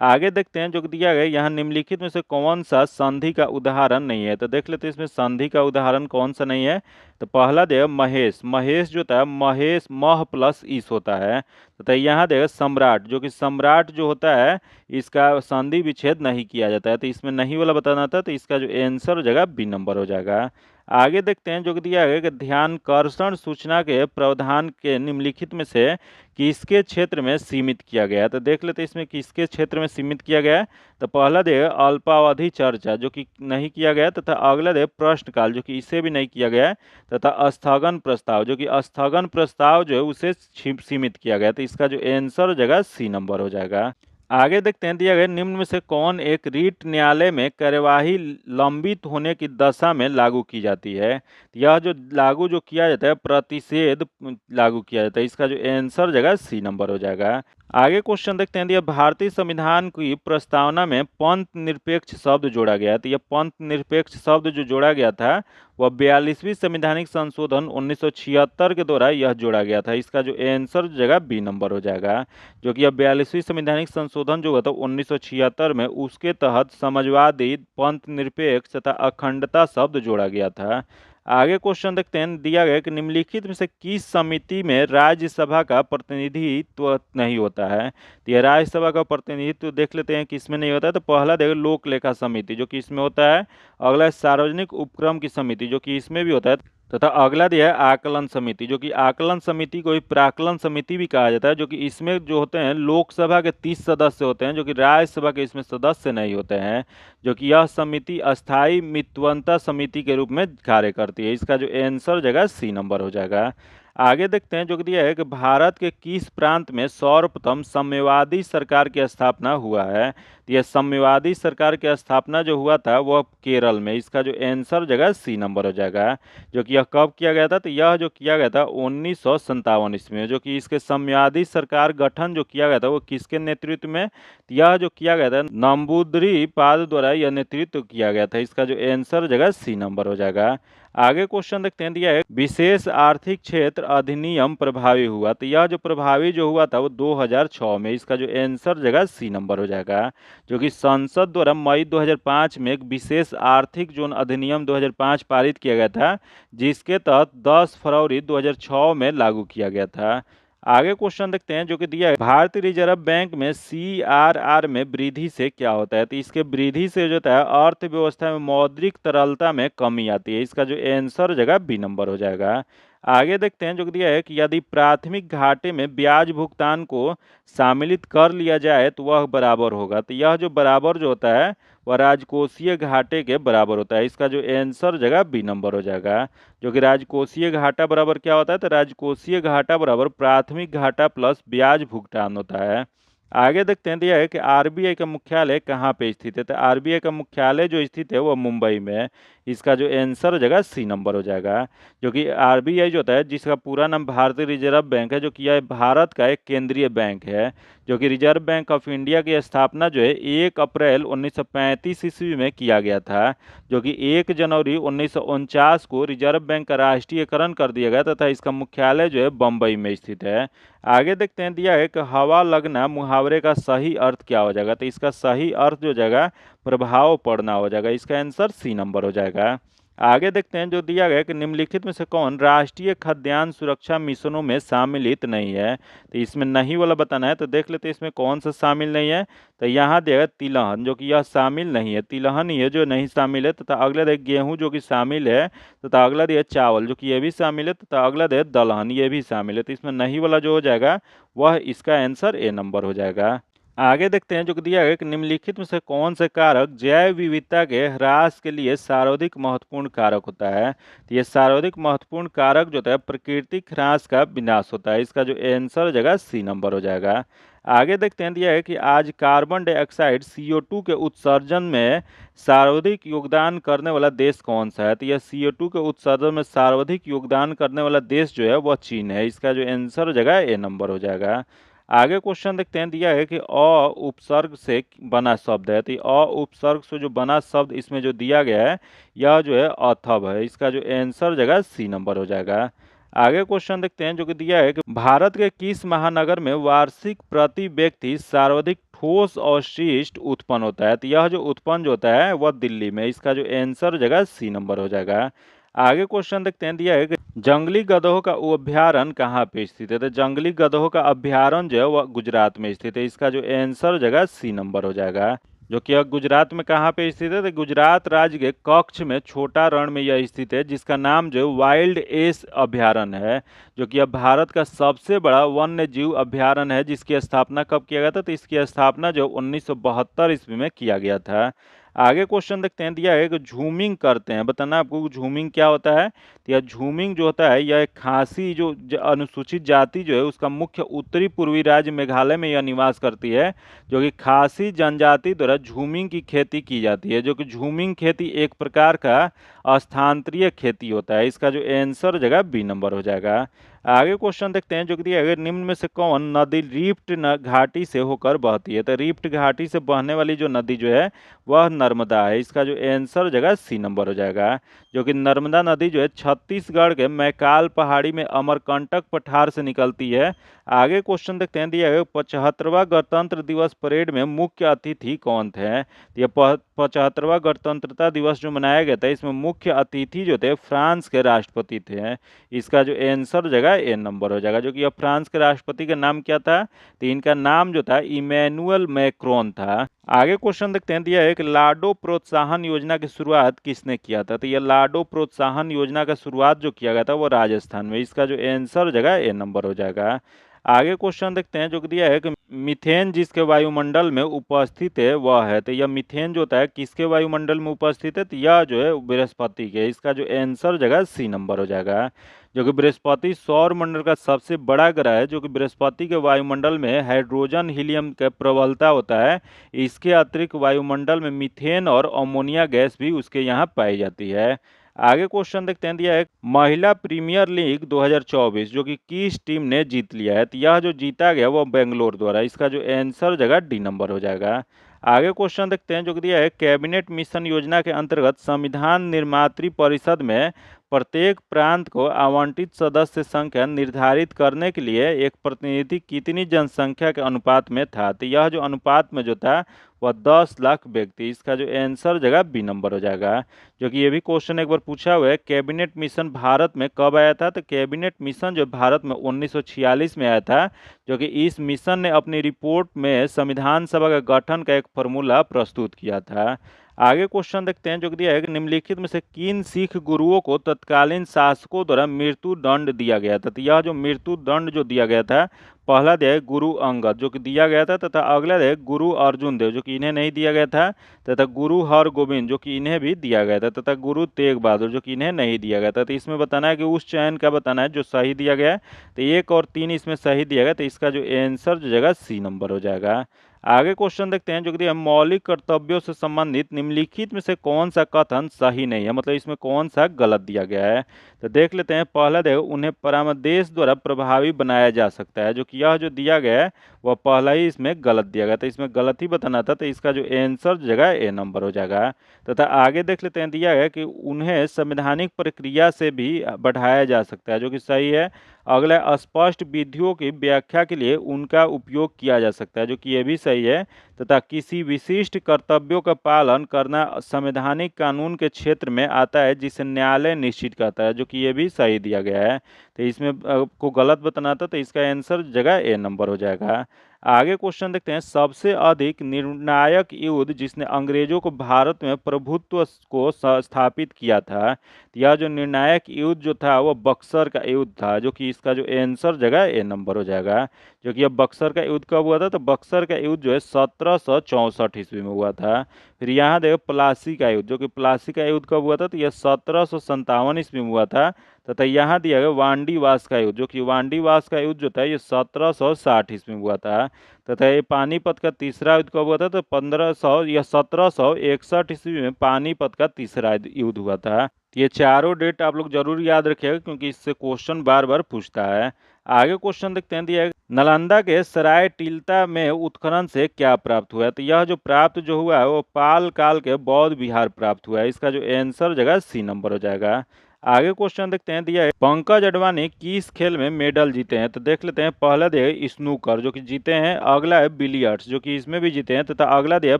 आगे देखते हैं, जो दिया गया यहाँ निम्नलिखित में से कौन सा संधि का उदाहरण नहीं है। तो देख लेते हैं इसमें संधि का उदाहरण कौन सा नहीं है। तो पहला देखो महेश, महेश जो होता है महेश मह प्लस ईस होता है। तो यहाँ देखो सम्राट, जो कि सम्राट जो होता है इसका संधि विच्छेद नहीं किया जाता है, तो इसमें नहीं वाला बताना था, तो इसका जो आंसर जगह बी नंबर हो जाएगा। आगे देखते हैं, जो दिया गया कि ध्यानाकर्षण सूचना के प्रावधान के निम्नलिखित में से किसके क्षेत्र में सीमित किया गया है। तो देख लेते हैं इसमें किसके क्षेत्र में सीमित किया गया है। तो पहला दे अल्पावधि चर्चा, जो कि नहीं किया गया, तथा अगला दे प्रश्नकाल, जो कि इसे भी नहीं किया गया है, तथा स्थगन प्रस्ताव, जो कि स्थगन प्रस्ताव जो है उसे सीमित किया गया। तो इसका जो आंसर जगह सी नंबर हो जाएगा। आगे देखते हैं, दिया गया निम्न में से कौन एक रीट न्यायालय में कार्यवाही लंबित होने की दशा में लागू की जाती है। यह जो लागू जो किया जाता है प्रतिषेध लागू किया जाता है, इसका जो आंसर जगह सी नंबर हो जाएगा। आगे क्वेश्चन देखते हैं, दिया भारतीय संविधान की प्रस्तावना में पंथ निरपेक्ष शब्द जोड़ा गया है। तो यह पंथ निरपेक्ष शब्द जो जोड़ा गया था वह 42वीं संवैधानिक संशोधन 1976 के द्वारा यह जोड़ा गया था। इसका जो आंसर जगह बी नंबर हो जाएगा, जो कि यह 42वीं संवैधानिक संशोधन जो हुआ था 1976 में, उसके तहत समाजवादी पंथ निरपेक्ष तथा अखंडता शब्द जोड़ा गया था। आगे क्वेश्चन देखते हैं, दिया गया कि निम्नलिखित में से किस समिति में राज्यसभा का प्रतिनिधित्व नहीं होता है। तो यह राज्यसभा का प्रतिनिधित्व देख लेते हैं किसमें नहीं होता है। तो पहला देखो लोक लेखा समिति, जो कि इसमें होता है। अगला है सार्वजनिक उपक्रम की समिति, जो कि इसमें भी होता है। तथा अगला दिया है आकलन समिति, जो कि आकलन समिति को ही प्राकलन समिति भी कहा जाता है, जो कि इसमें जो होते हैं लोकसभा के 30 सदस्य होते हैं, जो कि राज्यसभा के इसमें सदस्य नहीं होते हैं, जो कि यह समिति अस्थायी मितवंता समिति के रूप में कार्य करती है। इसका जो आंसर जगह सी नंबर हो जाएगा। आगे देखते हैं, जो दिया है कि भारत के किस प्रांत में सर्वप्रथम साम्यवादी सरकार की स्थापना हुआ है। तो यह साम्यवादी सरकार की स्थापना जो हुआ था वह केरल में। इसका जो आंसर जगह सी नंबर हो जाएगा, जो कि यह कब किया गया था। तो यह जो किया गया था 1957 ईस्वी में, जो कि इसके साम्यवादी सरकार गठन जो किया गया था वो किसके नेतृत्व में। तो यह जो किया गया था नंबूदरी-पाद द्वारा यह नेतृत्व किया गया था। इसका जो आंसर जगह सी नंबर हो जाएगा। आगे क्वेश्चन देखते हैं, दिया है विशेष आर्थिक क्षेत्र अधिनियम प्रभावी हुआ। तो यह जो प्रभावी जो हुआ था वो 2006 में। इसका जो आंसर जगह सी नंबर हो जाएगा, जो कि संसद द्वारा मई 2005 में एक विशेष आर्थिक जोन अधिनियम 2005 पारित किया गया था, जिसके तहत 10 फरवरी 2006 में लागू किया गया था। आगे क्वेश्चन देखते हैं, जो कि दिया है भारतीय रिजर्व बैंक में CRR में वृद्धि से क्या होता है। तो इसके वृद्धि से जो होता है अर्थव्यवस्था में मौद्रिक तरलता में कमी आती है। इसका जो आंसर जगह बी नंबर हो जाएगा। आगे देखते हैं, जो दिया है कि यदि प्राथमिक घाटे में ब्याज भुगतान को शामिलित कर लिया जाए तो वह बराबर होगा। तो यह जो बराबर जो होता है वह राजकोषीय घाटे के बराबर होता है। इसका जो आंसर जगह बी नंबर हो जाएगा, जो कि राजकोषीय घाटा बराबर क्या होता है। तो राजकोषीय घाटा बराबर प्राथमिक घाटा प्लस ब्याज भुगतान होता है। आगे देखते हैं, दिया है कि आरबीआई का मुख्यालय कहाँ पे स्थित है। तो आरबीआई का मुख्यालय जो स्थित है वो मुंबई में है। इसका जो आंसर जगह सी नंबर हो जाएगा, जो कि आरबीआई जो होता है जिसका पूरा नाम भारतीय रिजर्व बैंक है, जो कि यह भारत का एक केंद्रीय बैंक है, जो कि रिजर्व बैंक ऑफ इंडिया की स्थापना जो है 1 अप्रैल 1935 ईस्वी में किया गया था, जो कि 1 जनवरी 1949 को रिजर्व बैंक का राष्ट्रीयकरण कर दिया गया तथा इसका मुख्यालय जो है बम्बई में स्थित है। आगे देखते हैं, दिया है कि हवा लगना मुहावरे का सही अर्थ क्या हो जाएगा। तो इसका सही अर्थ जो जाएगा प्रभाव पड़ना हो जाएगा। इसका आंसर सी नंबर हो जाएगा। आगे देखते हैं जो दिया गया है कि निम्नलिखित में से कौन राष्ट्रीय खाद्यान्न सुरक्षा मिशनों में सम्मिलित नहीं है। तो इसमें नहीं वाला बताना है, तो देख लेते हैं इसमें कौन सा शामिल नहीं है। तो यहाँ दिया गया तिलहन, जो कि यह शामिल नहीं है, तिलहन ही है जो नहीं शामिल है। तथा अगला दिया गेहूं जो कि शामिल है। तथा अगला दिया चावल जो कि ये भी शामिल है। तथा अगला दिया दलहन, ये भी शामिल है। तो इसमें नहीं वाला जो हो जाएगा वह इसका आंसर ए नंबर हो जाएगा। आगे देखते हैं जो कि दिया गया कि निम्नलिखित में से कौन से कारक जैव विविधता के ह्रास के लिए सर्वाधिक महत्वपूर्ण कारक होता है। तो ये सर्वाधिक महत्वपूर्ण कारक जो होता है प्राकृतिक ह्रास का विनाश होता है। इसका जो आंसर हो जाएगा सी नंबर हो जाएगा। आगे देखते हैं दिया है कि आज कार्बन डाइऑक्साइड CO2 के उत्सर्जन में सर्वाधिक योगदान करने वाला देश कौन सा है। तो यह CO2 के उत्सर्जन में सर्वाधिक योगदान करने वाला देश जो है वह चीन है। इसका जो आंसर हो जाएगा ए नंबर हो जाएगा। आगे क्वेश्चन देखते हैं दिया है कि अ उपसर्ग से बना शब्द है। तो अ उपसर्ग से जो बना शब्द इसमें जो दिया गया है यह जो है अथर्व है। इसका जो आंसर जगह सी नंबर हो जाएगा। आगे क्वेश्चन देखते हैं जो कि दिया है कि भारत के किस महानगर में वार्षिक प्रति व्यक्ति सर्वाधिक ठोस अवशिष्ट उत्पन्न होता है। तो यह जो उत्पन्न जो होता है वह दिल्ली में। इसका जो आंसर जगह सी नंबर हो जाएगा। आगे क्वेश्चन देखते हैं दिया है कि जंगली गधों का अभ्यारण्य कहाँ पे स्थित है। तो जंगली गधों का अभ्यारण्य जो है वह गुजरात में स्थित है। इसका जो आंसर जगह सी नंबर हो जाएगा। जो कि अब गुजरात में कहाँ पे स्थित है, तो गुजरात राज्य के कच्छ में छोटा रण में यह स्थित है, जिसका नाम जो वाइल्ड एस अभ्यारण्य है। जो कि अब भारत का सबसे बड़ा वन्य जीव अभ्यारण्य है, जिसकी स्थापना कब किया गया था। तो इसकी स्थापना जो 1972 ईस्वी में किया गया था। आगे क्वेश्चन देखते हैं दिया है कि झूमिंग करते हैं, बताना आपको झूमिंग क्या होता है। तो यह झूमिंग जो होता है यह एक खासी जो अनुसूचित जाति जो है उसका मुख्य उत्तरी पूर्वी राज्य मेघालय में यह निवास करती है। जो कि खासी जनजाति द्वारा झूमिंग की खेती की जाती है। जो कि झूमिंग खेती एक प्रकार का स्थानांतरीय खेती होता है। इसका जो आंसर जगह बी नंबर हो जाएगा। आगे क्वेश्चन देखते हैं जो कि अगर निम्न में से कौन नदी रिफ्ट घाटी से होकर बहती है। तो रिफ्ट घाटी से बहने वाली जो नदी जो है वह नर्मदा है। इसका जो आंसर जगह सी नंबर हो जाएगा। जो कि नर्मदा नदी जो है छत्तीसगढ़ के मैकाल पहाड़ी में अमरकंटक पठार से निकलती है। आगे क्वेश्चन देखते हैं दिया है 75वां गणतंत्र दिवस परेड में मुख्य अतिथि कौन थे। ये 75वां गणतंत्रता दिवस जो मनाया गया था इसमें मुख्य अतिथि जो थे फ्रांस के राष्ट्रपति थे। इसका जो आंसर जगह ए नंबर हो जाएगा। जो कि अब फ्रांस के राष्ट्रपति का नाम क्या था, तो इनका नाम जो था इमैनुअल मैक्रोन था। आगे क्वेश्चन देखते हैं दिया है कि लाडो प्रोत्साहन योजना की शुरुआत किसने किया था। तो यह लाडो प्रोत्साहन योजना का शुरुआत जो किया गया था वो राजस्थान में। इसका जो आंसर जगह ए नंबर हो जाएगा। आगे क्वेश्चन देखते हैं जो कि दिया है कि मीथेन जिसके वायुमंडल में उपस्थित है वह है। तो यह मीथेन जो होता है किसके वायुमंडल में उपस्थित है, तो यह जो है बृहस्पति के। इसका जो आंसर जगह सी नंबर हो जाएगा। जो कि बृहस्पति सौर मंडल का सबसे बड़ा ग्रह है। जो कि बृहस्पति के वायुमंडल में हाइड्रोजन हीलियम का प्रबलता होता है। इसके अतिरिक्त वायुमंडल में मीथेन और अमोनिया गैस भी उसके यहाँ पाई जाती है। आगे क्वेश्चन देखते हैं दिया है महिला प्रीमियर लीग 2024 जो कि किस टीम ने जीत लिया है। तो यह जो जीता गया वो बेंगलोर द्वारा। इसका जो आंसर जगह डी नंबर हो जाएगा। आगे क्वेश्चन देखते हैं जो कि दिया है कैबिनेट मिशन योजना के अंतर्गत संविधान निर्मात्री परिषद में प्रत्येक प्रांत को आवंटित सदस्य संख्या निर्धारित करने के लिए एक प्रतिनिधि कितनी जनसंख्या के अनुपात में था। तो यह जो अनुपात में जो था वह 10 लाख व्यक्ति। इसका जो आंसर जगह बी नंबर हो जाएगा। जो कि ये भी क्वेश्चन एक बार पूछा हुआ है कैबिनेट मिशन भारत में कब आया था। तो कैबिनेट मिशन जो भारत में 1946 में आया था। जो कि इस मिशन ने अपनी रिपोर्ट में संविधान सभा का गठन का एक फॉर्मूला प्रस्तुत किया था। आगे क्वेश्चन देखते हैं जो कि दिया है कि निम्नलिखित में से किन सिख गुरुओं को तत्कालीन शासकों द्वारा मृत्यु दंड दिया गया था। तो यह जो मृत्यु दंड जो दिया गया था पहला दिया है गुरु अंगद जो कि दिया गया था। तथा अगला है गुरु अर्जुन देव जो कि इन्हें नहीं दिया गया था। तथा गुरु हरगोविंद जो कि इन्हें भी दिया गया था। तथा गुरु तेग बहादुर जो कि इन्हें नहीं दिया गया था। तो इसमें बताना है कि उस चयन का बताना है जो सही दिया गया है। तो 1 और 3 इसमें सही दिया गया। तो इसका जो आंसर जो जगह सी नंबर हो जाएगा। आगे क्वेश्चन देखते हैं जो कि मौलिक कर्तव्यों से संबंधित निम्नलिखित में से कौन सा कथन सही नहीं है, मतलब इसमें कौन सा गलत दिया गया है। तो देख लेते हैं पहला देखो उन्हें परामर्श द्वारा प्रभावी बनाया जा सकता है। जो कि यह जो दिया गया है वह पहला ही इसमें गलत दिया गया। तो इसमें गलत ही बताना था। तो इसका जो आंसर जगह ए नंबर हो जाएगा। तथा आगे देख लेते हैं दिया गया कि उन्हें संवैधानिक प्रक्रिया से भी बढ़ाया जा सकता है। जो कि सही है। अगला स्पष्ट विधियों की व्याख्या के लिए उनका उपयोग किया जा सकता है, जो कि ये भी सही है। तथा किसी विशिष्ट कर्तव्यों का पालन करना संवैधानिक कानून के क्षेत्र में आता है जिसे न्यायालय निश्चित करता है, जो कि ये भी सही दिया गया है। तो इसमें को गलत बताना था, तो इसका आंसर जगह ए नंबर हो जाएगा। आगे क्वेश्चन देखते हैं, सबसे अधिक निर्णायक युद्ध जिसने अंग्रेजों को भारत में प्रभुत्व को स्थापित किया था, तो यह जो निर्णायक युद्ध जो था वो बक्सर का युद्ध था, जो कि इसका जो आंसर जगह ए नंबर हो जाएगा। जो कि अब बक्सर का युद्ध कब हुआ था, तो बक्सर का युद्ध जो है 1764 ईस्वी में हुआ था। फिर यहाँ देखो प्लासी का युद्ध, जो कि प्लासी का युद्ध कब हुआ था, तो यह 1757 ईस्वी में हुआ था। तथा यहाँ दिया गया वांडीवास का युद्ध, जो कि वांडीवास का युद्ध जो था ये 1760 ईस्वी में हुआ था। तथा ये पानीपत का तीसरा युद्ध कब हुआ था, तो 1500 या 1761 ईस्वी में पानीपत का तीसरा युद्ध हुआ था। ये चारों डेट आप लोग जरूर याद रखिएगा, क्योंकि इससे क्वेश्चन बार बार पूछता है। आगे क्वेश्चन देखते हैं, दिया है नालंदा के सराय टीलता में उत्खनन से क्या प्राप्त हुआ है, तो यह जो प्राप्त जो हुआ है वो पाल काल के बौद्ध विहार प्राप्त हुआ है। इसका जो आंसर जगह सी नंबर हो जाएगा। आगे क्वेश्चन देखते हैं, दिया है पंकज अडवाणी किस खेल में मेडल जीते हैं, तो देख लेते हैं। पहला दिया है स्नूकर, जो कि जीते हैं। अगला है बिलियर्ड्स, जो कि इसमें भी जीते हैं। तथा अगला दिया है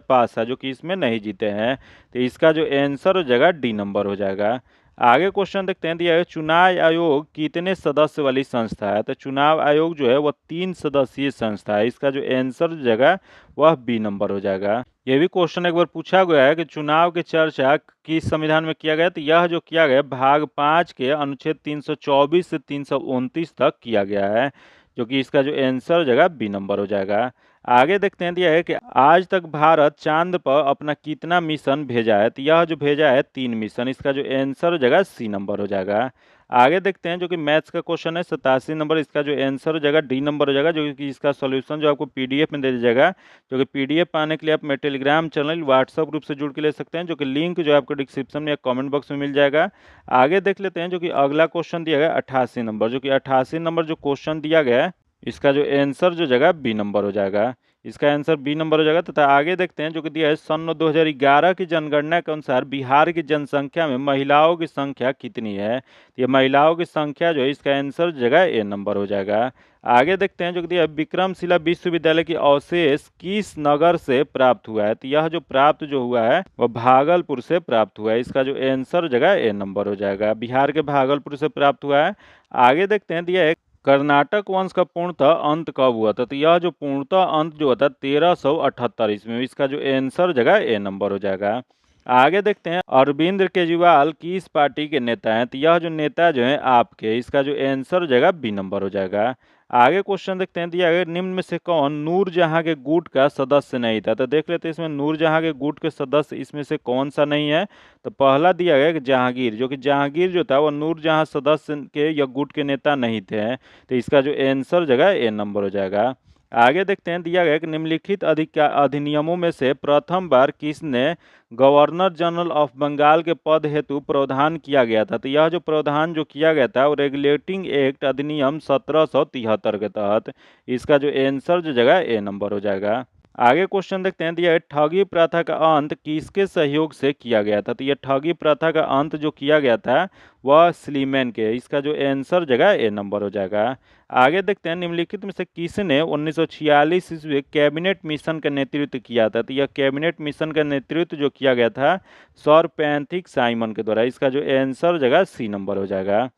पासा, जो कि इसमें नहीं जीते हैं। तो इसका जो आंसर हो जाएगा डी नंबर हो जाएगा। आगे क्वेश्चन देखते हैं, दिया है चुनाव आयोग कितने सदस्य वाली संस्था है, तो चुनाव आयोग जो है वह 3 सदस्यीय संस्था है। इसका जो आंसर हो जाएगा वह बी नंबर हो जाएगा। यह भी क्वेश्चन एक बार पूछा गया है कि चुनाव की चर्चा किस संविधान में किया गया, तो यह जो किया गया भाग 5 के अनुच्छेद 324 से 329 तक किया गया है, जो कि इसका जो आंसर हो जाएगा बी नंबर हो जाएगा। आगे देखते हैं, दिया है कि आज तक भारत चांद पर अपना कितना मिशन भेजा है, तो यह जो भेजा है 3 मिशन। इसका जो आंसर हो जाएगा सी नंबर हो जाएगा। आगे देखते हैं, जो कि मैथ्स का क्वेश्चन है 87 नंबर। इसका जो आंसर हो जाएगा डी नंबर हो जाएगा, जो कि इसका सॉल्यूशन जो आपको पीडीएफ में दे दिया जाएगा। जो कि पीडीएफ पाने के लिए आप मेरे टेलीग्राम चैनल व्हाट्सएप ग्रुप से जुड़ के ले सकते हैं, जो कि लिंक जो है आपको डिस्क्रिप्शन में या कमेंट बॉक्स में मिल जाएगा। आगे देख लेते हैं, जो कि अगला क्वेश्चन दिया गया 88 नंबर। जो कि 88 नंबर जो क्वेश्चन दिया गया है, इसका जो आंसर जो जगह बी नंबर हो जाएगा। इसका आंसर बी नंबर हो जाएगा। तथा आगे देखते हैं, जो कि दिया है सन 2011 की जनगणना के अनुसार बिहार की जनसंख्या में महिलाओं की संख्या कितनी है, तो ये महिलाओं की संख्या जो है इसका आंसर जगह ए नंबर हो जाएगा। आगे देखते हैं, जो कि दिया है विक्रमशिला विश्वविद्यालय की अवशेष किस नगर से प्राप्त हुआ है, तो यह जो प्राप्त जो हुआ है वह भागलपुर से प्राप्त हुआ है। इसका जो आंसर जगह ए नंबर हो जाएगा, बिहार के भागलपुर से प्राप्त हुआ है। आगे देखते हैं, दिया है कर्नाटक वंश का पूर्णतः अंत कब हुआ था, तो यह जो पूर्णतः अंत जो हुआ था 1378 ईस्वी में। इसका जो आंसर जगह ए नंबर हो जाएगा। आगे देखते हैं, अरविंद केजरीवाल किस पार्टी के नेता हैं, तो यह जो नेता जो है आपके। इसका जो आंसर हो जाएगा बी नंबर हो जाएगा। आगे क्वेश्चन देखते हैं, दिया गया निम्न में से कौन नूरजहां के गुट का सदस्य नहीं था, तो देख लेते हैं इसमें नूरजहां के गुट के सदस्य इसमें से कौन सा नहीं है। तो पहला दिया गया कि जहांगीर, जो कि जहांगीर जो था वह नूरजहां सदस्य के या गुट के नेता नहीं थे। तो इसका जो आंसर जगह ए नंबर हो जाएगा। आगे देखते हैं, दिया गया कि निम्नलिखित अधिनियमों में से प्रथम बार किसने गवर्नर जनरल ऑफ बंगाल के पद हेतु प्रावधान किया गया था, तो यह जो प्रावधान जो किया गया था वो रेगुलेटिंग एक्ट अधिनियम 1773 के तहत। इसका जो आंसर जो जगह ए नंबर हो जाएगा। आगे क्वेश्चन देखते हैं, दिया है ठगी प्रथा का अंत किसके सहयोग से किया गया था, तो यह ठगी प्रथा का अंत जो किया गया था वह स्लीमैन के। इसका जो आंसर जगह ए नंबर हो जाएगा। आगे देखते हैं, निम्नलिखित में से किसने 1946 ईस्वी कैबिनेट मिशन का नेतृत्व किया था, तो यह कैबिनेट मिशन का नेतृत्व जो किया गया था सर पैंथिक साइमन के द्वारा। इसका जो आंसर जगह सी नंबर हो जाएगा।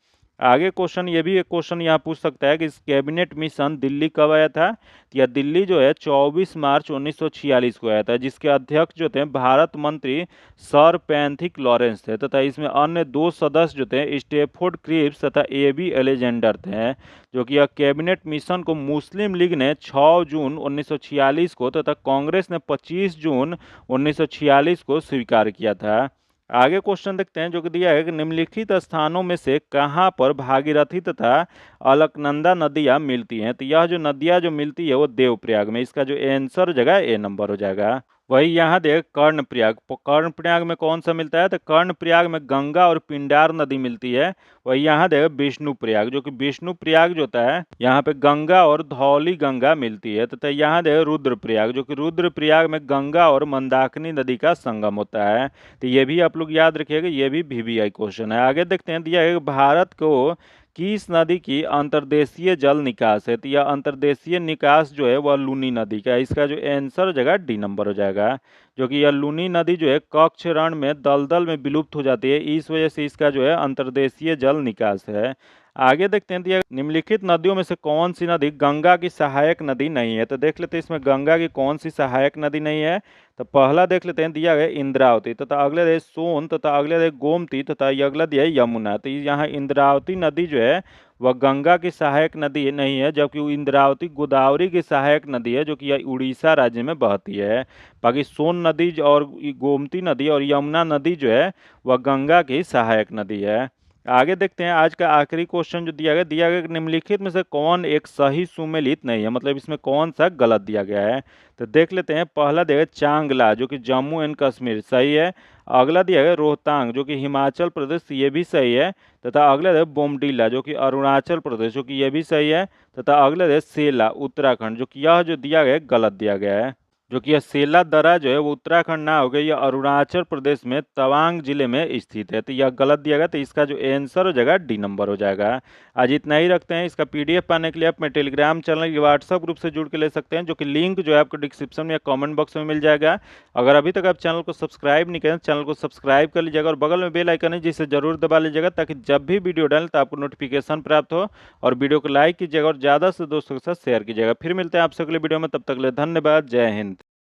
आगे क्वेश्चन, ये भी एक क्वेश्चन यहाँ पूछ सकता है कि इस कैबिनेट मिशन दिल्ली कब आया था, तो यह दिल्ली जो है 24 मार्च 1946 को आया था, जिसके अध्यक्ष जो थे भारत मंत्री सर पैंथिक लॉरेंस थे। तथा इसमें अन्य 2 सदस्य जो थे स्टेफोर्ड क्रिप्स तथा एबी एलेजेंडर थे। जो कि यह कैबिनेट मिशन को मुस्लिम लीग ने 6 जून 1946 को तथा कांग्रेस ने 25 जून 1946 को स्वीकार किया था। आगे क्वेश्चन देखते हैं, जो कि दिया है कि निम्नलिखित स्थानों में से कहां पर भागीरथी तथा अलकनंदा नदियां मिलती हैं, तो यह जो नदियां जो मिलती है वो देवप्रयाग में। इसका जो आंसर जगह ए नंबर हो जाएगा। वही यहाँ देख कर्णप्रयाग, कर्णप्रयाग में कौन सा मिलता है, तो कर्णप्रयाग में गंगा और पिंडार नदी मिलती है। वही यहाँ देख विष्णुप्रयाग, जो कि विष्णुप्रयाग जो होता है यहाँ पे गंगा और धौली गंगा मिलती है। तथा यहाँ देख रुद्रप्रयाग, जो कि रुद्रप्रयाग में गंगा और मंदाकिनी नदी का संगम होता है। तो ये भी आप लोग याद रखिएगा, ये भी वीवीआई क्वेश्चन है। आगे देखते हैं, दिया है भारत को किस नदी की अंतर्देशीय जल निकास है? तो यह अंतर्देशीय निकास जो है वह लूनी नदी का है। इसका जो आंसर हो जाएगा डी नंबर हो जाएगा, जो कि यह लूनी नदी जो है कच्छ रण में दलदल में विलुप्त हो जाती है, इस वजह से इसका जो है अंतर्देशीय जल निकास है। आगे देखते हैं, दिया निम्नलिखित नदियों में से कौन सी नदी गंगा की सहायक नदी नहीं है? तो देख लेते हैं इसमें गंगा की कौन सी सहायक नदी नहीं है। तो पहला देख लेते हैं, दिया गया इंद्रावती, तथा अगले है सोन, तथा अगले है गोमती, तथा ये अगला दिया है यमुना। तो यहाँ इंद्रावती नदी जो है वह गंगा की सहायक नदी नहीं है, जबकि इंद्रावती गोदावरी की सहायक नदी है, जो कि यह उड़ीसा राज्य में बहती है। बाकी सोन नदी और गोमती नदी और यमुना नदी जो है वह गंगा की सहायक नदी है। आगे देखते हैं, आज का आखिरी क्वेश्चन जो दिया गया कि निम्नलिखित में से कौन एक सही सुमेलित नहीं है, मतलब इसमें कौन सा गलत दिया गया है। तो देख लेते हैं, पहला दिया गया चांगला, जो कि जम्मू एंड कश्मीर, सही है। अगला दिया गया रोहतांग, जो कि हिमाचल प्रदेश, ये भी सही है। तथा अगला है बोमडीला, जो कि अरुणाचल प्रदेश, जो कि यह भी सही है। तथा अगला है सेला, उत्तराखंड, जो कि यह जो दिया गया है गलत दिया गया है, जो कि यह सेला दर्रा जो है वो उत्तराखंड ना हो गया, यह अरुणाचल प्रदेश में तवांग जिले में स्थित है। तो यह गलत दिया गया, तो इसका जो आंसर हो जाएगा डी नंबर हो जाएगा। आज इतना ही रखते हैं। इसका पीडीएफ पाने के लिए आप मेरे टेलीग्राम चैनल या व्हाट्सएप ग्रुप से जुड़ के ले सकते हैं, जो कि लिंक जो है आपको डिस्क्रिप्शन में या कमेंट बॉक्स में मिल जाएगा। अगर अभी तक आप चैनल को सब्सक्राइब नहीं करें, चैनल को सब्सक्राइब कर लीजिएगा और बगल में बेल आइकन है जिसे जरूर दबा लीजिएगा, ताकि जब भी वीडियो डालें तो आपको नोटिफिकेशन प्राप्त हो। और वीडियो को लाइक कीजिएगा और ज़्यादा से दोस्तों के साथ शेयर कीजिएगा। फिर मिलते हैं आपसे अगले वीडियो में, तब तक के लिए धन्यवाद। जय हिंद।